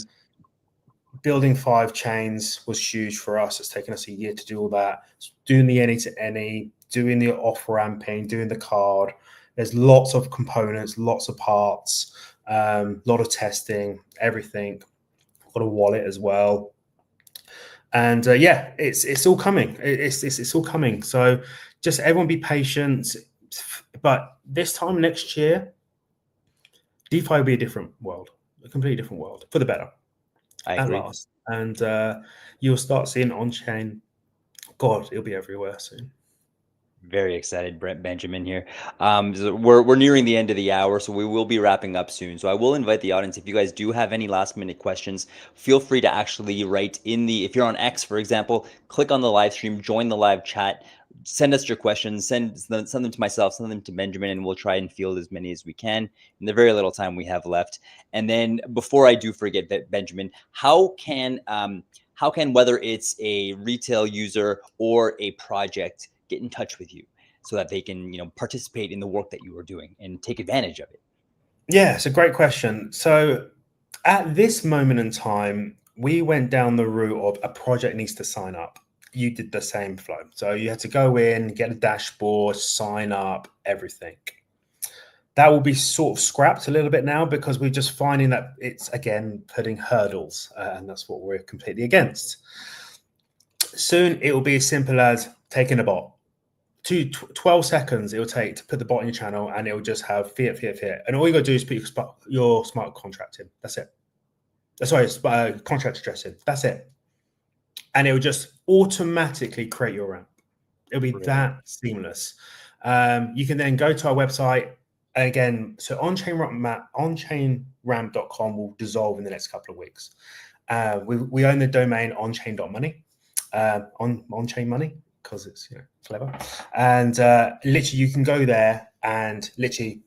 building 5 chains was huge for us. It's taken us a year to do all that. Doing the any-to-any, doing the off-ramping, doing the card. There's lots of components, lots of parts, a lot of testing, everything. Got a wallet as well. And it's all coming. It's all coming. So just everyone be patient. But this time next year, DeFi will be a different world, a completely different world for the better. I agree. And you'll start seeing OnChain. God, it'll be everywhere soon. Very excited, Brent Benjamin here. So we're nearing the end of the hour, so we will be wrapping up soon. So I will invite the audience, if you guys do have any last minute questions, feel free to actually write in the, if you're on X, for example, click on the live stream, join the live chat, send us your questions, send them to myself, send them to Benjamin, and we'll try and field as many as we can in the very little time we have left. And then before I do forget, Benjamin, how can whether it's a retail user or a project get in touch with you so that they can, participate in the work that you are doing and take advantage of it? Yeah, it's a great question. So at this moment in time, we went down the route of a project needs to sign up. You did the same flow. So you had to go in, get a dashboard, sign up, everything. That will be sort of scrapped a little bit now because we're just finding that it's, again, putting hurdles, and that's what we're completely against. Soon, it will be as simple as taking a bot. 12 seconds it will take to put the bot in your channel, and it will just have fiat. And all you got to do is put your smart contract in. That's it. Sorry, contract address in. That's it. And it will just automatically create your ramp. It'll be that seamless. You can then go to our website. Again, so OnChainRamp.com will dissolve in the next couple of weeks. We own the domain onchain.money, on-chain money, because it's clever. And literally you can go there and literally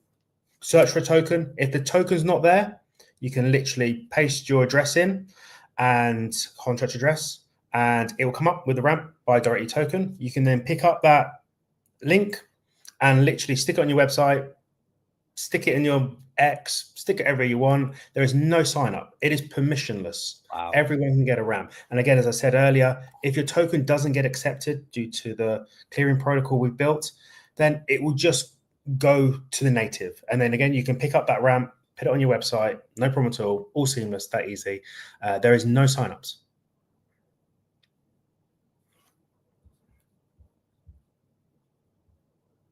search for a token. If the token's not there, you can literally paste your address in and contract address, and it will come up with the ramp by directly token. You can then pick up that link and literally stick it on your website, stick it in your X, stick it everywhere you want. There is no sign up. It is permissionless. Wow. Everyone can get a ramp. And again, as I said earlier, if your token doesn't get accepted due to the clearing protocol we've built, then it will just go to the native. And then again, you can pick up that ramp, put it on your website, no problem at all seamless, that easy. There is no signups.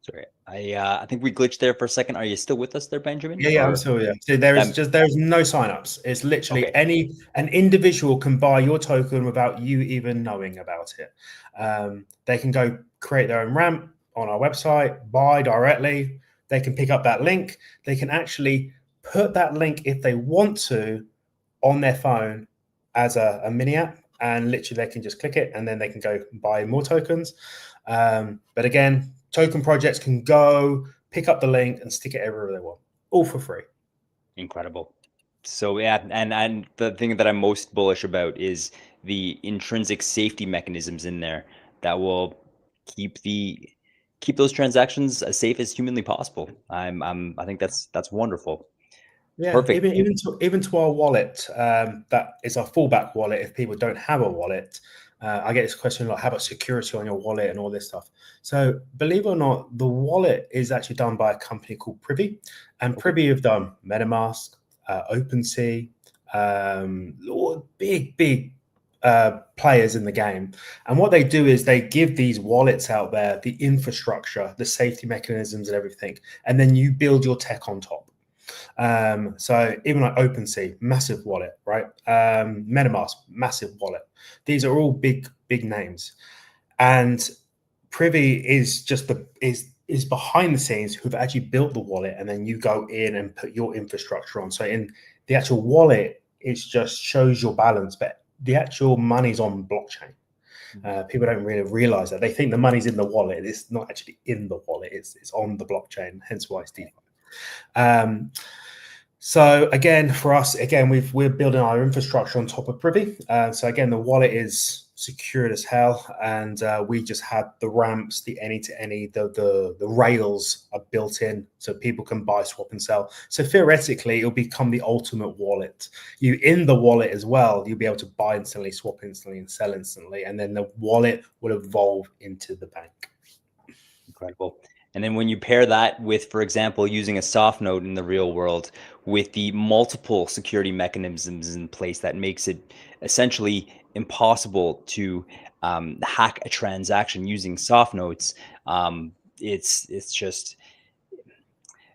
Sorry, I think we glitched there for a second. Are you still with us there, Benjamin? Yeah, I'm still here. So there's no signups. It's literally an individual can buy your token without you even knowing about it. They can go create their own ramp on our website, buy directly. They can pick up that link. They can actually put that link, if they want to, on their phone as a mini app, and literally they can just click it and then they can go buy more tokens. But again, token projects can go pick up the link and stick it everywhere they want, all for free. Incredible. So yeah, and the thing that I'm most bullish about is the intrinsic safety mechanisms in there that will keep those transactions as safe as humanly possible. I think that's wonderful. Yeah, perfect. Even to our wallet, that is our fallback wallet. If people don't have a wallet, I get this question like, how about security on your wallet and all this stuff? So believe it or not, the wallet is actually done by a company called Privy, and Privy have done MetaMask, OpenSea, big players in the game. And what they do is they give these wallets out there the infrastructure, the safety mechanisms and everything, and then you build your tech on top. So even like OpenSea, massive wallet, right? MetaMask, massive wallet. These are all big names, and Privy is just is behind the scenes who've actually built the wallet, and then you go in and put your infrastructure on. So in the actual wallet, it just shows your balance, but the actual money's on blockchain. People don't really realize that. They think the money's in the wallet. It's not actually in the wallet. It's on the blockchain, hence why it's DeFi. So again, for us, we're building our infrastructure on top of Privy. So again, the wallet is secured as hell, and we just had the ramps, the any to any, the rails are built in, so people can buy, swap, and sell. So theoretically, it'll become the ultimate wallet. You in the wallet as well, you'll be able to buy instantly, swap instantly, and sell instantly, and then the wallet will evolve into the bank. Incredible. And then when you pair that with, for example, using a soft node in the real world with the multiple security mechanisms in place, that makes it essentially impossible to hack a transaction using soft nodes. It's just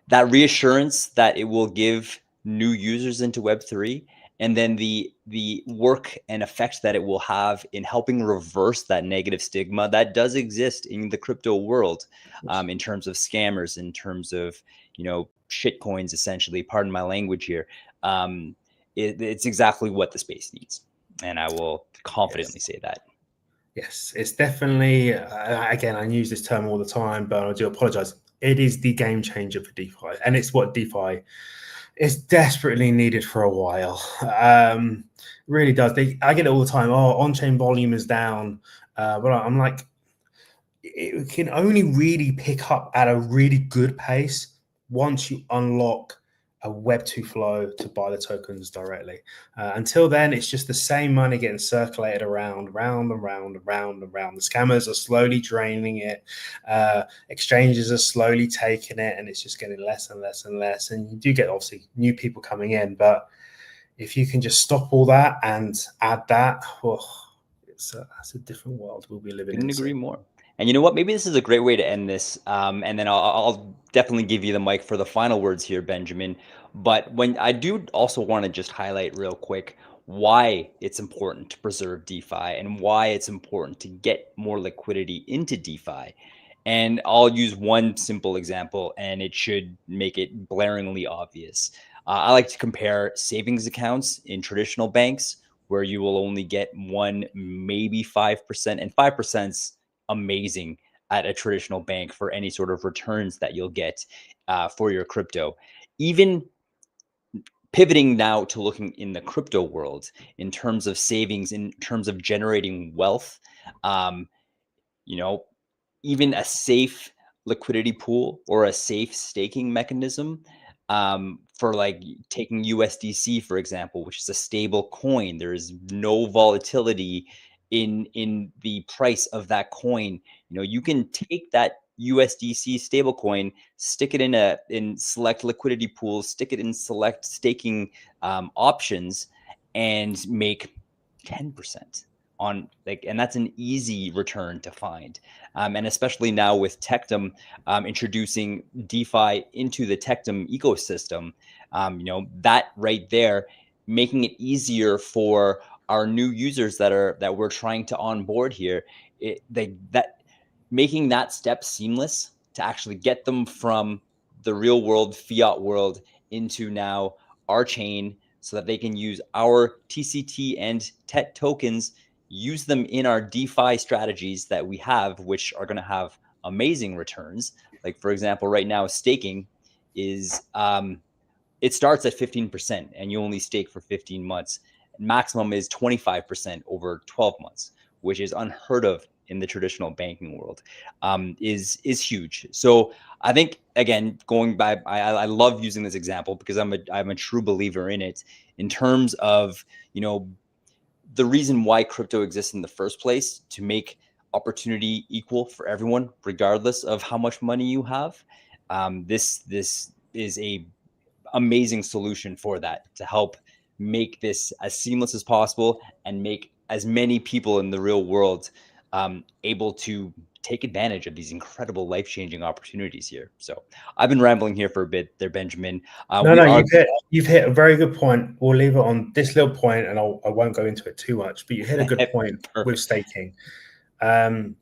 that reassurance that it will give new users into Web3, and then the the work and effect that it will have in helping reverse that negative stigma that does exist in the crypto world, in terms of scammers, in terms of, shit coins, essentially, pardon my language here. It's exactly what the space needs. And I will confidently say that. Yes, it's definitely, again, I use this term all the time, but I do apologize. It is the game changer for DeFi, and it's what DeFi is desperately needed for a while. Really does. I get it all the time. Oh, on-chain volume is down, but I'm like, it can only really pick up at a really good pace once you unlock a Web2 flow to buy the tokens directly. Until then, it's just the same money getting circulated around, round and round and round and round. The scammers are slowly draining it. Exchanges are slowly taking it, and it's just getting less and less and less. And you do get, obviously, new people coming in. But if you can just stop all that and add that, that's a different world we'll be living in. Couldn't agree more. And you know what? Maybe this is a great way to end this. And then I'll definitely give you the mic for the final words here, Benjamin. But when I do also want to just highlight real quick why it's important to preserve DeFi and why it's important to get more liquidity into DeFi. And I'll use one simple example, and it should make it blaringly obvious. I like to compare savings accounts in traditional banks, where you will only get 1, maybe 5%, and 5% amazing at a traditional bank for any sort of returns that you'll get for your crypto. Even pivoting now to looking in the crypto world in terms of savings, in terms of generating wealth, even a safe liquidity pool or a safe staking mechanism, for like taking USDC, for example, which is a stable coin. There is no volatility in the price of that coin. You can take that USDC stablecoin, stick it in select liquidity pools, stick it in select staking options, and make 10% on, and that's an easy return to find. And especially now with Tectum introducing DeFi into the Tectum ecosystem, that right there, making it easier for our new users that we're trying to onboard here, making that step seamless to actually get them from the real world fiat world into now our chain, so that they can use our TCT and TET tokens, use them in our DeFi strategies that we have, which are going to have amazing returns. Like, for example, right now, staking is, it starts at 15% and you only stake for 15 months. Maximum is 25% over 12 months, which is unheard of in the traditional banking world, is huge. So I think, again, going by, I love using this example because I'm a true believer in it, in terms of, the reason why crypto exists in the first place, to make opportunity equal for everyone, regardless of how much money you have. This is a amazing solution for that, to help make this as seamless as possible and make as many people in the real world able to take advantage of these incredible life-changing opportunities here. So I've been rambling here for a bit there, Benjamin. You've hit a very good point. We'll leave it on this little point, and I won't go into it too much, but you hit a good point with staking.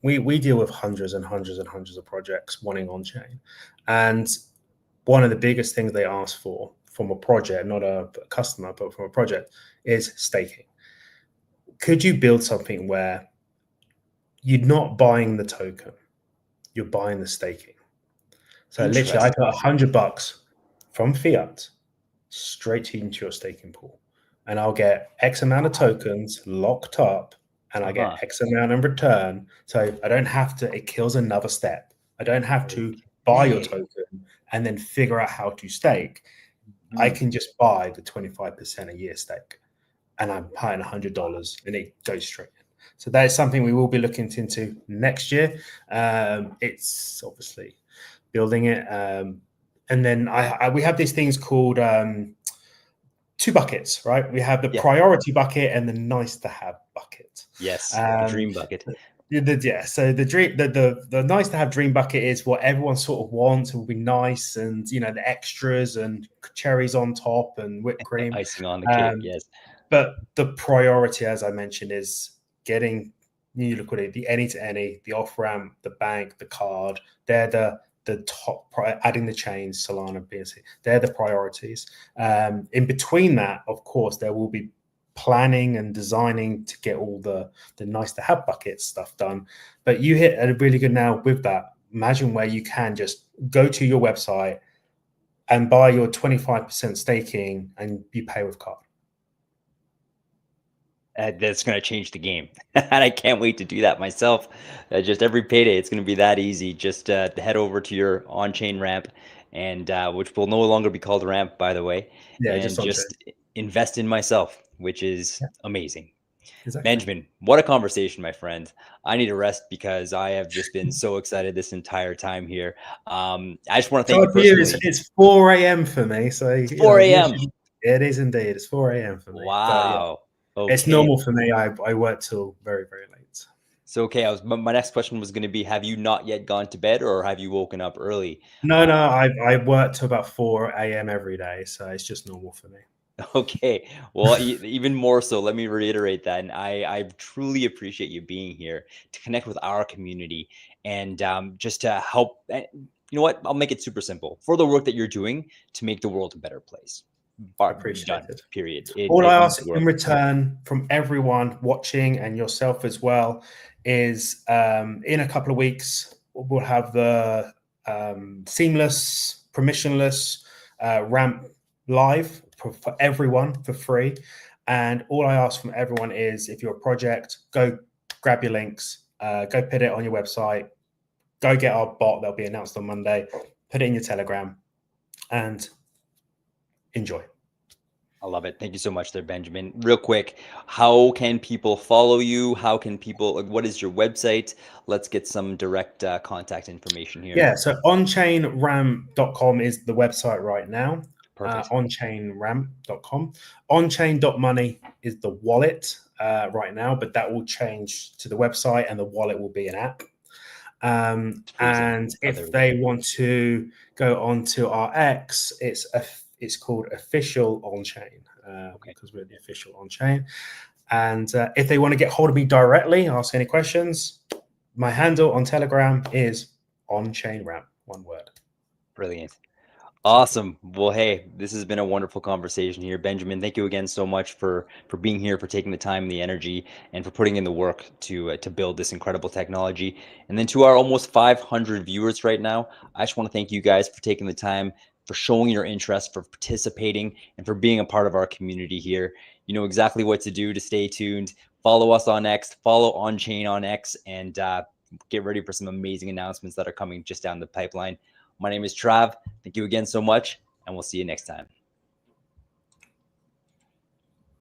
We deal with hundreds and hundreds and hundreds of projects wanting on-chain. And one of the biggest things they ask for from a project, not a customer, but from a project, is staking. Could you build something where you're not buying the token, you're buying the staking? So literally, I put $100 from fiat straight into your staking pool, and I'll get X amount of tokens locked up, and I get X amount in return. So I don't have to, it kills another step. I don't have to buy your token and then figure out how to stake. I can just buy the 25% a year stake, and I'm paying $100 and it goes straight in. So that is something we will be looking into next year. It's obviously building it. And then we have these things called 2 buckets, right? We have the priority bucket and the nice to have bucket. Yes, the dream bucket. So the nice to have dream bucket is what everyone sort of wants. It will be nice, and the extras and cherries on top and whipped cream, icing on the cake. Yes. But the priority, as I mentioned, is getting new liquidity, the any to any, the off ramp, the bank, the card. They're the top, adding the chains, Solana, BSC. They're the priorities. In between that, of course, there will be planning and designing to get all the nice to have buckets stuff done. But you hit a really good nail with that. Imagine where you can just go to your website and buy your 25% staking and you pay with card. That's going to change the game. And I can't wait to do that myself. Just every payday, it's going to be that easy. Just head over to your on-chain ramp, and which will no longer be called ramp, by the way, Yeah, and just invest in myself, which is amazing. Exactly. Benjamin, what a conversation, my friend. I need a rest because I have just been so excited this entire time here. I just want to thank you personally. It's 4 a.m. for me. So it's 4 a.m. It is indeed. It's 4 a.m. for me. Wow. Okay. It's normal for me. I work till very, very late. So, okay, my next question was going to be, have you not yet gone to bed or have you woken up early? No, I work till about 4 a.m. every day. So it's just normal for me. Okay, well, even more so, let me reiterate that. And I truly appreciate you being here to connect with our community and just to help. You know what? I'll make it super simple for the work that you're doing to make the world a better place. Appreciate it. Period. All I ask in return from everyone watching and yourself as well is in a couple of weeks, we'll have the seamless, permissionless ramp live for everyone for free. And all I ask from everyone is, if you're a project, go grab your links, go put it on your website, go get our bot that'll be announced on Monday, put it in your Telegram, and enjoy. I love it. Thank you so much there, Benjamin. Real quick, how can people follow you? How can people, what is your website? Let's get some direct contact information here. Yeah, so onchainram.com is the website right now. Perfect. Onchainram.com. Onchain.money is the wallet right now, but that will change to the website and the wallet will be an app. And if they want to go on to our X, it's called official OnChain because we're the official OnChain. And if they want to get hold of me directly, ask any questions, my handle on Telegram is OnChainRam, one word. Brilliant. Awesome. Well, hey, this has been a wonderful conversation here. Benjamin, thank you again so much for being here, for taking the time and the energy, and for putting in the work to build this incredible technology. And then to our almost 500 viewers right now, I just want to thank you guys for taking the time, for showing your interest, for participating, and for being a part of our community here. You know exactly what to do to stay tuned. Follow us on X, follow OnChain on X, and get ready for some amazing announcements that are coming just down the pipeline. My name is Trav. Thank you again so much, and we'll see you next time.